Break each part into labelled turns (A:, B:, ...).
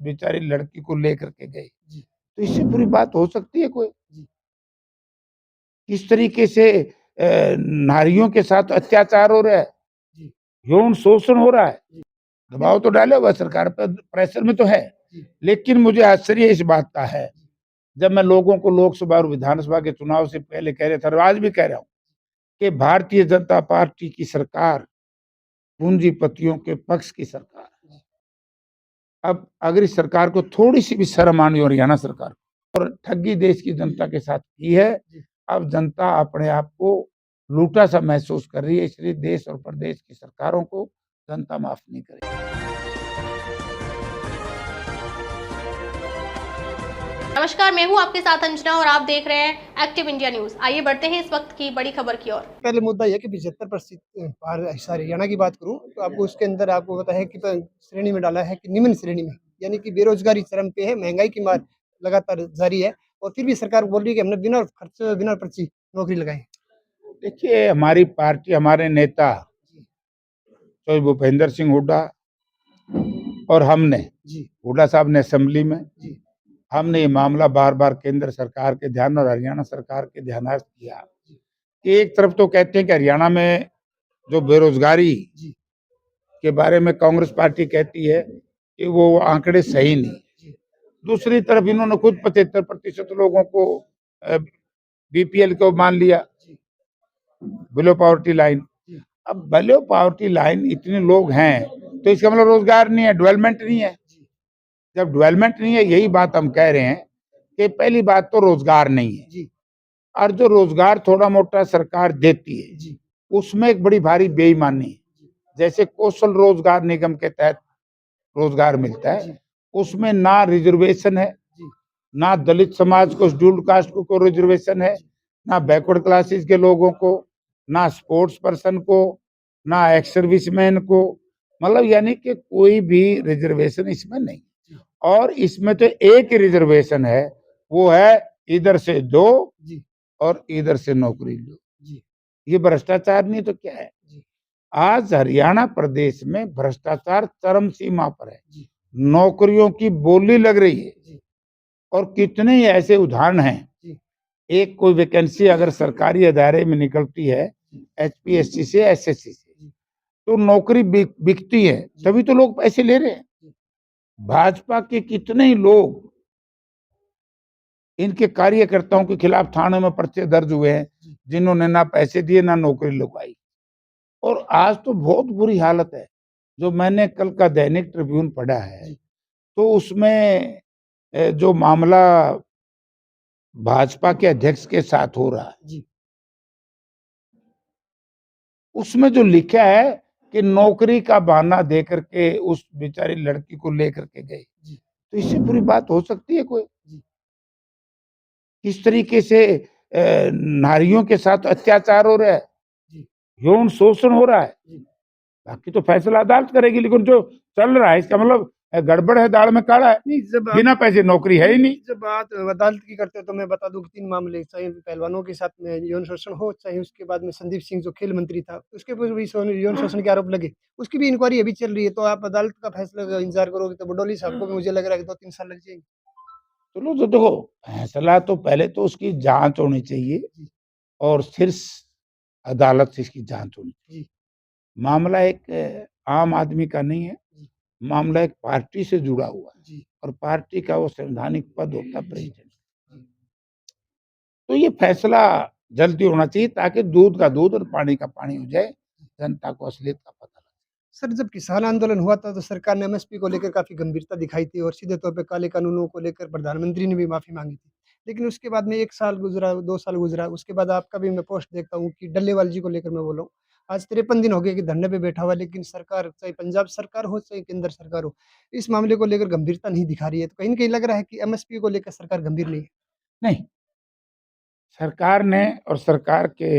A: बेचारी लड़की को लेकर के गए,
B: जी
A: तो इससे पूरी बात हो सकती है कोई?
B: जी
A: किस तरीके से नारियों के साथ अत्याचार हो रहा है,
B: जी
A: यौन शोषण हो रहा है।
B: जी
A: दबाव तो डाले हुआ सरकार पर, प्रेशर में तो है,
B: जी
A: लेकिन मुझे आश्चर्य इस बात का है, जब मैं लोगों को लोकसभा और विधानसभा के चुनाव से पहले कह रहा था और आज भी कह रहा हूं कि भारतीय जनता पार्टी की सरकार पूंजीपतियों के पक्ष की सरकार है। अब अगर इस सरकार को थोड़ी सी भी शर्म आनी हो, हरियाणा सरकार और ठगी देश की जनता के साथ की है, अब जनता अपने आप को लूटा सा महसूस कर रही है, इसलिए देश और प्रदेश की सरकारों को जनता माफ नहीं करेगी।
C: नमस्कार, मैं हूं आपके साथ अंजना और आप देख रहे हैं एक्टिव इंडिया न्यूज। आइए बढ़ते हैं इस वक्त की बड़ी खबर की ओर।
B: पहले मुद्दा यह कि 75% हरियाणा की बात करूं तो आपको उसके अंदर आपको पता है कि श्रेणी में डाला है कि निम्न श्रेणी में, यानी कि बेरोजगारी चरम पे है, महंगाई की मार लगातार जारी है और फिर भी सरकार बोल रही है कि हमने बिना खर्च बिना पर्ची नौकरी लगाई।
A: देखिए, हमारी पार्टी, हमारे नेता तो भूपेंद्र सिंह हुड्डा और हमने,
B: जी
A: हुड्डा साहब ने असेंबली में,
B: जी
A: हमने ये मामला बार बार केंद्र सरकार के ध्यान और हरियाणा सरकार के ध्यानार्थ किया कि एक तरफ तो कहते हैं कि हरियाणा में जो बेरोजगारी
B: जी
A: के बारे में कांग्रेस पार्टी कहती है कि वो आंकड़े सही नहीं, दूसरी तरफ इन्होंने खुद 75% लोगों को बीपीएल को मान लिया, बिलो पॉवर्टी लाइन। अब बिलो पॉवर्टी लाइन इतने लोग हैं तो इसका मतलब रोजगार नहीं है, डेवलपमेंट नहीं है। जब डेवलपमेंट नहीं है, यही बात हम कह रहे हैं कि पहली बात तो रोजगार नहीं है,
B: जी
A: और जो रोजगार थोड़ा मोटा सरकार देती है
B: जी
A: उसमें एक बड़ी भारी बेईमानी है। जैसे कौशल रोजगार निगम के तहत रोजगार मिलता है, उसमें ना रिजर्वेशन है, ना दलित समाज को, शेड्यूल्ड कास्ट को रिजर्वेशन है, ना बैकवर्ड क्लासेस के लोगों को, ना स्पोर्ट्स पर्सन को, ना एक्स सर्विसमैन को, मतलब यानी कि कोई भी रिजर्वेशन इसमें नहीं। और इसमें तो एक ही रिजर्वेशन है, वो है इधर से दो
B: जी
A: और इधर से नौकरी लो।
B: जी
A: ये भ्रष्टाचार नहीं तो क्या है? आज हरियाणा प्रदेश में भ्रष्टाचार चरम सीमा पर है, नौकरियों की बोली लग रही है, और कितने ही ऐसे उदाहरण हैं। एक कोई वैकेंसी अगर सरकारी अदारे में निकलती है, एचपीएससी से, एसएससी से, तो नौकरी बिकती है, तभी तो लोग पैसे ले रहे हैं। भाजपा के कितने ही लोग, इनके कार्यकर्ताओं के खिलाफ थाने में पर्चे दर्ज हुए हैं, जिन्होंने ना पैसे दिए ना नौकरी लगवाई। और आज तो बहुत बुरी हालत है। जो मैंने कल का दैनिक ट्रिब्यून पढ़ा है, तो उसमें जो मामला भाजपा के अध्यक्ष के साथ हो रहा है, उसमें जो लिखा है कि नौकरी का बहाना दे करके उस बेचारी लड़की को लेकर के गए, तो इससे पूरी बात हो सकती है कोई? किस तरीके से नारियों के साथ अत्याचार हो रहा है, यौन शोषण हो रहा है। बाकी तो फैसला अदालत करेगी, लेकिन जो चल रहा है इसका मतलब गड़बड़ है, दाल में काला है।
B: नहीं, जब
A: बिना पैसे नौकरी है ही नहीं।
B: जब बात अदालत की करते हैं तो मैं बता दूं कि 3 मामले, चाहे पहलवानों के साथ में यौन शोषण हो, चाहे उसके बाद में संदीप सिंह जो खेल मंत्री था उसके ऊपर भी यौन शोषण के आरोप लगे, उसकी भी इंक्वायरी अभी चल रही है। तो आप अदालत का फैसला का इंतजार करोगे तो बडोली साहब को भी मुझे लग रहा है कि 2-3 साल लग जाएंगे।
A: चलो, तो देखो, फैसला तो पहले तो उसकी जांच होनी चाहिए और शीर्ष अदालत से इसकी जांच होनी चाहिए। मामला एक आम आदमी का नहीं है, मामला एक पार्टी से जुड़ा हुआ है, और पार्टी का वो संवैधानिक पद होता है प्रेसिडेंट। तो ये फैसला जल्दी होना चाहिए ताकि दूध का दूध और पानी का पानी हो जाए, जनता को असलियत का पता लगे।
B: सर, जब किसान आंदोलन हुआ था तो सरकार ने एमएसपी को लेकर काफ़ी गंभीरता दिखाई थी और सीधे तौर पे काले कानूनों को लेकर प्रधानमंत्री ने भी माफ़ी माँगी थी। लेकिन उसके बाद में 1 साल गुज़रा, 2 साल गुज़रा, उसके बाद आपका भी मैं पोस्ट देखता हूँ कि डल्लेवाल जी को लेकर मैं बोल रहा हूँ। आज 53 दिन हो गए कि धरने पे बैठा हुआ है, लेकिन सरकार, चाहे पंजाब सरकार हो, चाहे केंद्र सरकार हो, इस मामले को लेकर गंभीरता नहीं दिखा रही है। तो कहीं न कहीं लग रहा है कि एमएसपी को लेकर सरकार गंभीर नहीं है।
A: नहीं, सरकार ने और सरकार के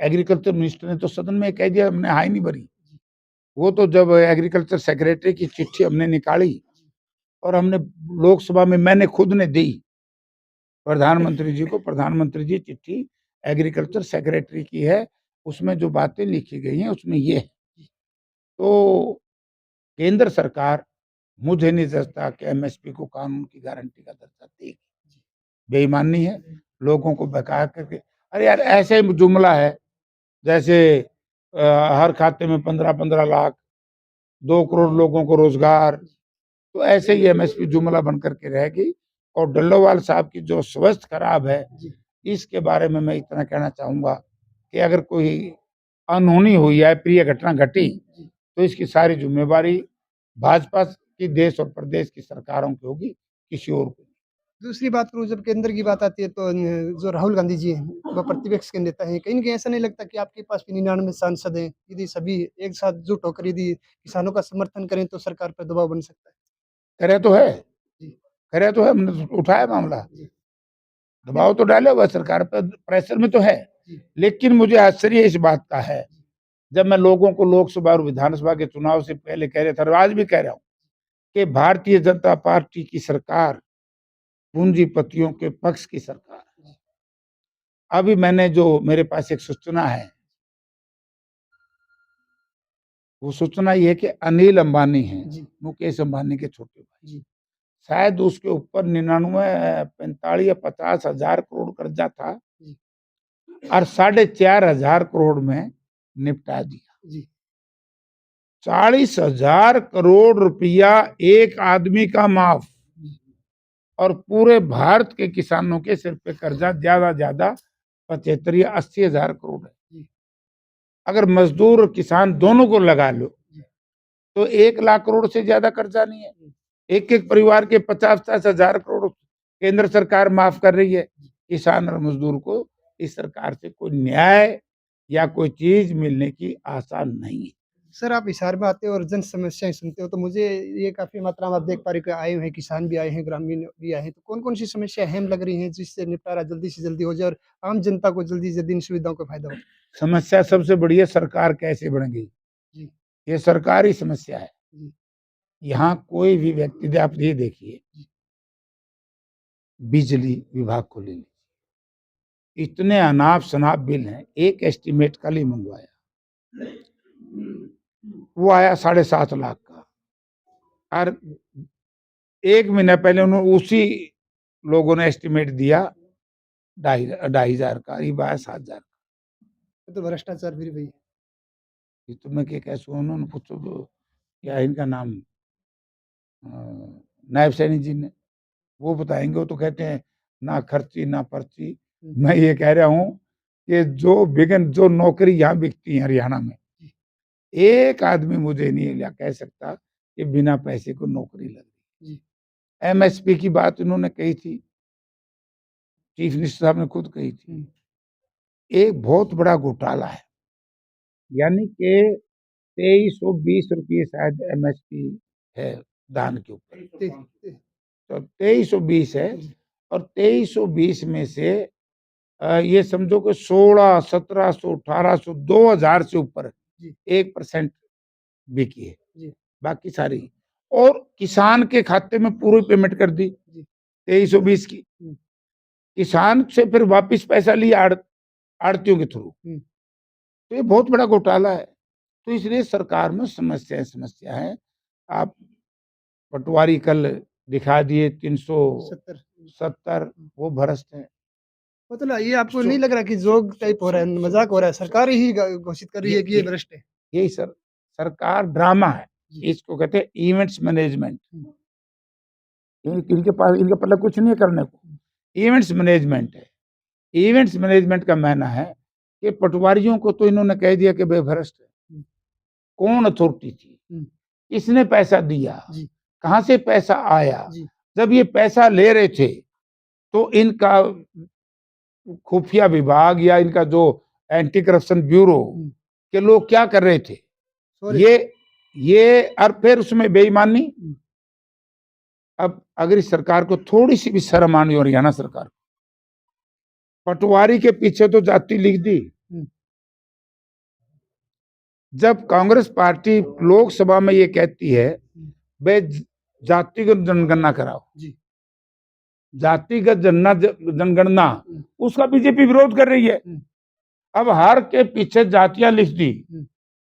A: एग्रीकल्चर मिनिस्टर ने तो सदन में कह दिया, हमने हाई नहीं भरी। वो तो जब एग्रीकल्चर सेक्रेटरी की चिट्ठी हमने निकाली और हमने लोकसभा में, मैंने खुद ने दी प्रधानमंत्री जी को, प्रधानमंत्री जी चिट्ठी एग्रीकल्चर सेक्रेटरी की है, उसमें जो बातें लिखी गई हैं उसमें ये है। तो केंद्र सरकार मुझे नहीं समझता कि एमएसपी को कानून की गारंटी का दर्जा देगी। बेईमानी है, लोगों को बहका करके। अरे यार, ऐसे ही जुमला है जैसे हर खाते में 15-15 लाख, 2 करोड़ लोगों को रोजगार। तो ऐसे ही एमएसपी जुमला बन करके रहेगी। और डल्लोवाल साहब की जो स्वास्थ्य खराब है, इसके बारे में मैं इतना कहना चाहूंगा कि अगर कोई अनहोनी हुई है, प्रिय घटना घटी, तो इसकी सारी जिम्मेवारी भाजपा की देश और प्रदेश की सरकारों की होगी, किसी और को।
B: दूसरी बात करूँ, जब केंद्र की बात आती है तो जो राहुल गांधी जी हैं, वह प्रतिपक्ष के नेता हैं। कहीं न कहीं ऐसा नहीं लगता कि आपके पास भी 99 सांसद हैं, यदि सभी एक साथ जुट होकर यदि किसानों का समर्थन करें तो सरकार पर दबाव बन सकता है?
A: करे तो है,
B: जी,
A: हमने तो उठाया मामला,
B: जी,
A: दबाव तो डाले हुआ सरकार पर, प्रेशर में तो है।
B: जी,
A: लेकिन मुझे आश्चर्य इस बात का है, जब मैं लोगों को लोकसभा और विधानसभा के चुनाव से पहले कह रहा था, और आज भी कह रहा हूं, कि भारतीय जनता पार्टी की सरकार पूंजीपतियों के पक्ष की सरकार है। अभी मैंने जो मेरे पास एक सूचना है, वो सूचना ये है कि अनिल अंबानी हैं,
B: जी,
A: मुकेश अंबानी के छोटे भाई,
B: जी,
A: शायद उसके ऊपर 99, 45 या 50,000 करोड़ कर्जा था,
B: जी,
A: और 4,500 करोड़ में निपटा दिया।
B: जी,
A: 40,000 करोड़ रुपया एक आदमी का माफ,
B: जी,
A: और पूरे भारत के किसानों के सिर पे कर्जा ज्यादा 75 या 80,000 करोड़ है।
B: जी,
A: अगर मजदूर और किसान दोनों को लगा लो,
B: जी,
A: तो 1 लाख करोड़ से ज्यादा कर्जा नहीं है। एक एक परिवार के 50-50,000 करोड़ केंद्र सरकार माफ कर रही है। किसान और मजदूर को इस सरकार से कोई न्याय या कोई चीज मिलने की आशा नहीं है।
B: सर, आप हिसार में आते हो और जन समस्याएँ सुनते हो, तो मुझे ये काफ़ी मात्रा में आप देख पा रहे हो कि आए हुए हैं, किसान भी आए हैं, ग्रामीण भी आए हैं। तो कौन-कौन सी समस्या अहम लग रही हैं, जिससे निपटारा जल्दी से जल्दी हो जाए और आम जनता को जल्दी से जल्दी इन सुविधाओं का फ़ायदा हो?
A: समस्या सबसे बड़ी है, सरकार कैसे बन गई,
B: जी,
A: ये सरकारी समस्या है।
B: जी,
A: यहाँ कोई भी व्यक्ति, आप ये देखिए, बिजली विभाग को ले लीजिए, इतने अनाप शनाप बिल हैं। एक एस्टीमेट कल ही मंगवाया, वो आया 7.5 लाख का, और 1 महीना पहले उन्होंने उसी लोगों ने एस्टीमेट दिया 2,500 का, ये आया 7,000।
B: ये तो भ्रष्टाचार फिर वही है।
A: ये तो मैं क्या सुनो, उन्होंने पूछो तो क्या है इनका नाम, नायब सैनी जी ने, वो बताएंगे। वो तो कहते हैं ना खर्ची ना पर्ची। मैं ये कह रहा हूँ कि जो नौकरी यहाँ बिकती है हरियाणा में, एक आदमी मुझे नहीं लिया कह सकता कि बिना पैसे को नौकरी लग रही।
B: जी,
A: एमएसपी की बात इन्होंने कही थी, चीफ मिनिस्टर साहब ने खुद कही थी। एक बहुत बड़ा घोटाला है, यानी कि 2320 रुपये शायद एमएसपी है धान के ऊपर,
B: ते ते
A: तो 2320 है। और 2320 में से ये समझो कि 16, 1700, 1800, 2000 से ऊपर
B: जी,
A: 1% बिकी है,
B: जी,
A: बाकी सारी। और किसान के खाते में पूरी पेमेंट कर दी
B: जी,
A: 2320 की।
B: हुँ,
A: किसान से फिर वापस पैसा लिया आड़तियों के थ्रू।
B: हुँ,
A: तो ये बहुत बड़ा घोटाला है। तो इसलिए सरकार में समस्या है। आप पटवारी कल दिखा दिए
B: 70
A: 370, वो भ्रष्ट है।
B: मतलब ये आपको नहीं लग रहा कि जोक टाइप हो रहा है, मज़ाक हो रहा है? सरकार ही घोषित कर रही है कि ये भ्रष्ट है।
A: यही सरकार ड्रामा है।
B: जी,
A: इसको कहते हैं इवेंट्स मैनेजमेंट।
B: हुँ,
A: इनके पास, इनका पहले कुछ नहीं है करने को, इवेंट्स मैनेजमेंट है। इवेंट्स मैनेजमेंट का मायना है कि पटवारियों को तो इन्होंने कह दिया कि वे भ्रष्ट है।
B: हुँ,
A: कौन अथॉरिटी थी,
B: हुँ,
A: किसने पैसा दिया,
B: जी,
A: कहाँ से पैसा आया,
B: जी,
A: जब ये पैसा ले रहे थे तो इनका खुफिया विभाग या इनका जो एंटी करप्शन ब्यूरो
B: हुँ,
A: के लोग क्या कर रहे थे,
B: सॉरी।
A: ये और फिर उसमें बेईमानी।
B: हुँ,
A: अब अगर इस सरकार को थोड़ी सी भी शर्म आनी हो, हरियाणा सरकार, पटवारी के पीछे तो जाति लिख दी।
B: हुँ,
A: जब कांग्रेस पार्टी लोकसभा में ये कहती है
B: हुँ,
A: बे जातिगत जनगणना कराओ,
B: जी,
A: जातिगत जनगणना,
B: हुँ,
A: उसका बीजेपी विरोध कर रही है।
B: हुँ,
A: अब हार के पीछे जातियां लिख दी,
B: हुँ,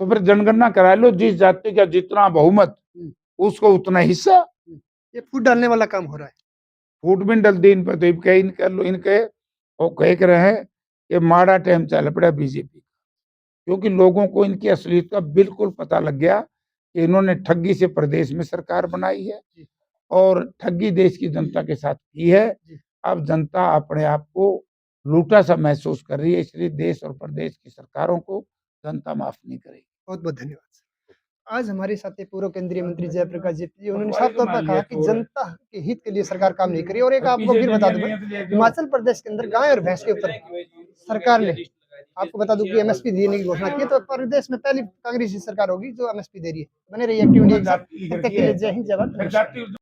A: तो फिर जनगणना करा लो, जिस जाति का जितना बहुमत
B: हुँ,
A: उसको उतना हिस्सा।
B: ये फूट डालने वाला काम हो रहा है।
A: फूट भी डल दिन पर तो कहीं कर लो इनके और कह रहे हैं कि माड़ा टाइम चल पड़ा बीजेपी, क्योंकि लोगों को इनकी असलियत का बिल्कुल पता लग गया कि इन्होंने ठगी से प्रदेश में सरकार बनाई है और ठगी देश की जनता के साथ की है। अब जनता अपने आप को लूटा सा महसूस कर रही है, इसलिए देश और प्रदेश की सरकारों को जनता माफ नहीं करेगी।
B: बहुत बहुत धन्यवाद सर। आज हमारे साथ थे पूर्व केंद्रीय मंत्री जयप्रकाश जेपी जी। उन्होंने साफ तौर पर कहा कि जनता के हित के लिए सरकार काम नहीं करी। और एक आपको फिर बता दूं, हिमाचल प्रदेश के अंदर गाय और भैंस के ऊपर सरकार ने, आपको बता दूं कि एमएसपी देने की घोषणा की है। तो प्रदेश में पहली कांग्रेस की सरकार होगी जो एमएसपी दे रही है। बने रहिए एक्टिव इंडिया के साथ। तब तक के लिए जय हिंद, जय भारत।